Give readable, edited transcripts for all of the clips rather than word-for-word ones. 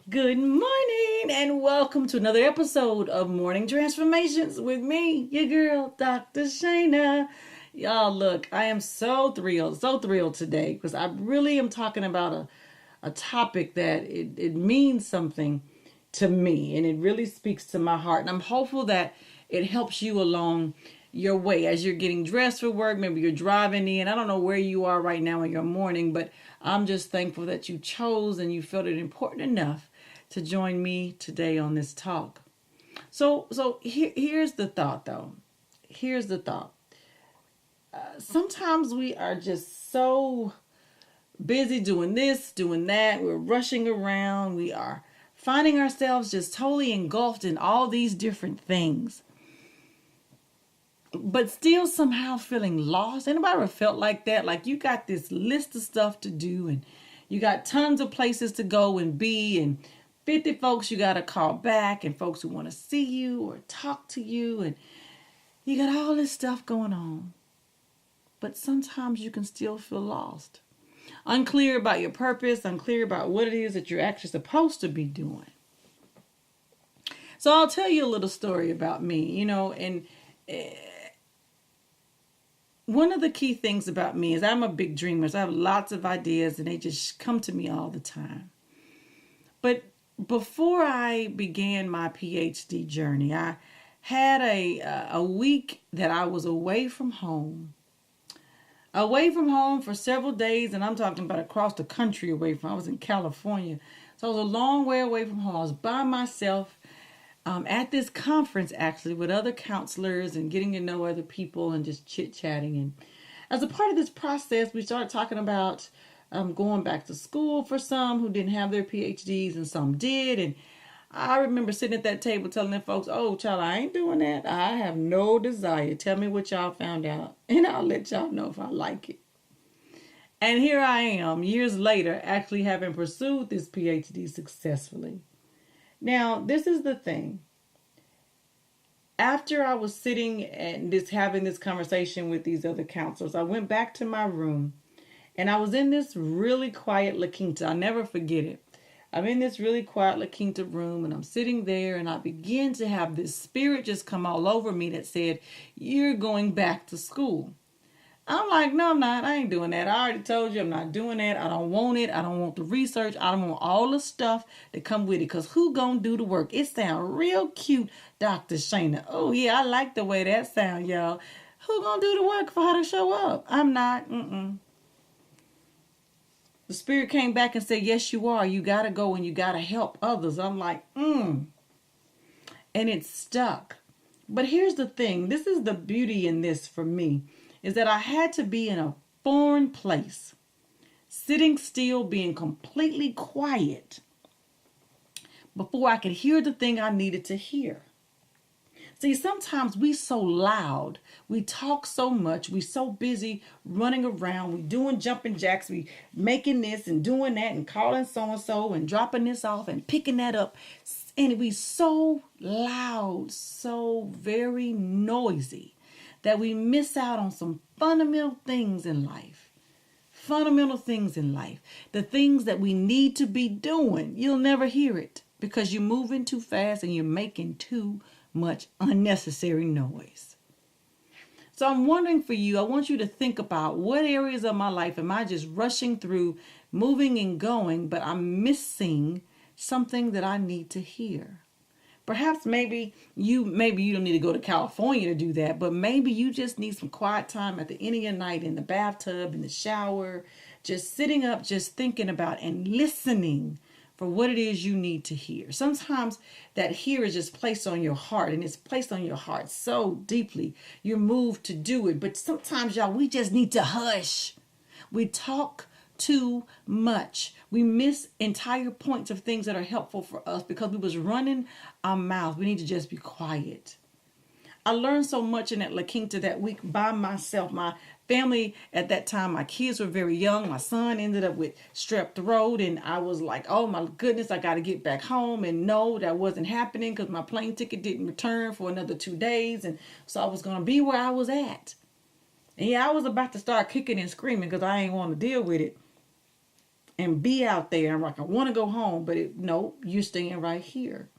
Good morning and welcome to another episode of Morning Transformations with me, your girl, Dr. Shana. Y'all, look, I am so thrilled today because I really am talking about a topic that it means something to me and it really speaks to my heart. And I'm hopeful that it helps you along your way as you're getting dressed for work. Maybe you're driving in. I don't know where you are right now in your morning, but I'm just thankful that you chose and you felt it important enough to join me today on this talk. Here's the thought, though. Here's the thought. Sometimes we are just so busy doing this, doing that. We're rushing around. We are finding ourselves just totally engulfed in all these different things, but still somehow feeling lost. Anybody ever felt like that? Like you got this list of stuff to do and you got tons of places to go and be and 50 folks you got to call back and folks who want to see you or talk to you, and you got all this stuff going on. But sometimes you can still feel lost. Unclear about your purpose, unclear about what it is that you're actually supposed to be doing. So I'll tell you a little story about me, and one of the key things about me is I'm a big dreamer. So I have lots of ideas and they just come to me all the time. But before I began my PhD journey, I had a week that I was away from home. Away from home for several days, and I'm talking about across the country away from. I was in California. So I was a long way away from home. I was by myself at this conference actually with other counselors and getting to know other people and just chit-chatting. And as a part of this process, we started talking about going back to school for some who didn't have their PhDs and some did. And I remember sitting at that table telling them folks, oh, child, I ain't doing that. I have no desire. Tell me what y'all found out and I'll let y'all know if I like it. And here I am, years later, actually having pursued this PhD successfully. Now, this is the thing. After I was sitting and just having this conversation with these other counselors, I went back to my room and I was in this really quiet La Quinta. I'll never forget it. I'm in this really quiet La Quinta room and I'm sitting there and I begin to have this spirit just come all over me that said, you're going back to school. I'm like, no, I'm not. I ain't doing that. I already told you I'm not doing that. I don't want it. I don't want the research. I don't want all the stuff that come with it. Because who gonna do the work? It sound real cute, Dr. Shana. Oh, yeah, I like the way that sound, y'all. Who gonna do the work for her to show up? I'm not. The spirit came back and said, yes, you are. You got to go and you got to help others. I'm like, And it stuck. But here's the thing. This is the beauty in this for me, is that I had to be in a foreign place, sitting still, being completely quiet before I could hear the thing I needed to hear. See, sometimes we so loud, we talk so much, we so busy running around, we doing jumping jacks, we making this and doing that and calling so-and-so and dropping this off and picking that up. And we so loud, so very noisy that we miss out on some fundamental things in life. Fundamental things in life. The things that we need to be doing. You'll never hear it because you're moving too fast and you're making too much unnecessary noise. So I'm wondering for you, I want you to think about what areas of my life am I just rushing through, moving and going, but I'm missing something that I need to hear. Perhaps maybe you don't need to go to California to do that, but maybe you just need some quiet time at the end of your night in the bathtub, in the shower, just sitting up, just thinking about and listening for what it is you need to hear. Sometimes that hear is just placed on your heart, and it's placed on your heart so deeply. You're moved to do it. But sometimes, y'all, we just need to hush. We talk too much. We miss entire points of things that are helpful for us because we was running our mouth. We need to just be quiet. I learned so much in that La Quinta that week by myself. My family at that time, my kids were very young. My son ended up with strep throat, and I was like, oh my goodness, I got to get back home. And no, that wasn't happening because my plane ticket didn't return for another 2 days. And so I was going to be where I was at. And yeah, I was about to start kicking and screaming because I ain't want to deal with it. and be out there. I'm like, I want to go home, but no, you're staying right here.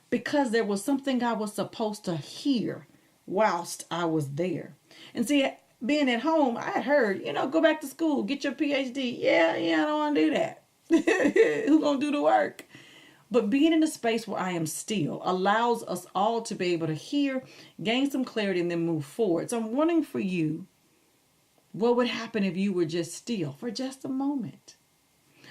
Because there was something I was supposed to hear whilst I was there. And see, being at home, I had heard, go back to school, get your PhD. Yeah, I don't want to do that. Who's going to do the work? But being in a space where I am still allows us all to be able to hear, gain some clarity, and then move forward. So I'm wondering for you, what would happen if you were just still for just a moment?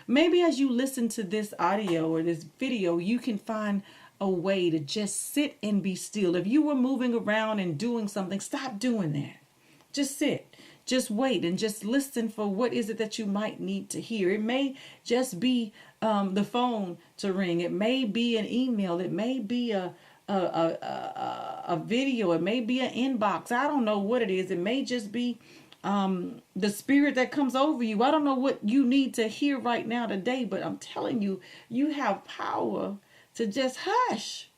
Maybe as you listen to this audio or this video, you can find a way to just sit and be still. If you were moving around and doing something, stop doing that. Just sit. Just wait and just listen for what is it that you might need to hear. It may just be the phone to ring. It may be an email. It may be a video. It may be an inbox. I don't know what it is. It may just be the spirit that comes over you. I don't know what you need to hear right now today, but I'm telling you, you have power to just hush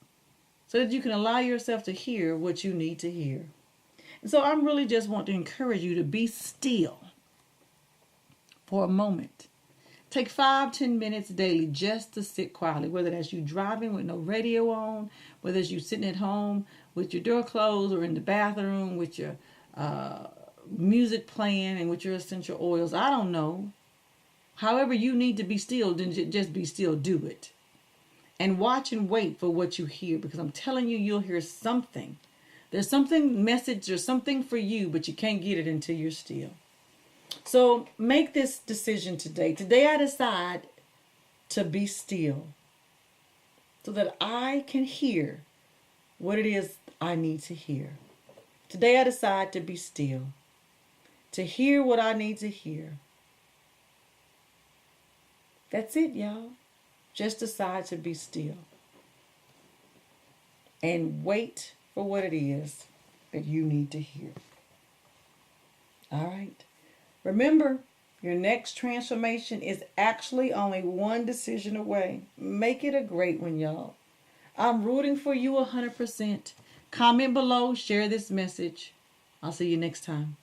so that you can allow yourself to hear what you need to hear. And so I really just want to encourage you to be still for a moment. Take 5-10 minutes daily just to sit quietly, whether that's you driving with no radio on, whether it's you sitting at home with your door closed or in the bathroom with your music playing and with your essential oils. I don't know. However you need to be still, then just be still, do it. And watch and wait for what you hear, because I'm telling you, you'll hear something. There's something, message or something for you, but you can't get it until you're still. So make this decision today. Today I decide to be still so that I can hear what it is I need to hear. Today I decide to be still, to hear what I need to hear. That's it, y'all. Just decide to be still and wait for what it is that you need to hear. All right. Remember, your next transformation is actually only one decision away. Make it a great one, y'all. I'm rooting for you 100%. Comment below, share this message. I'll see you next time.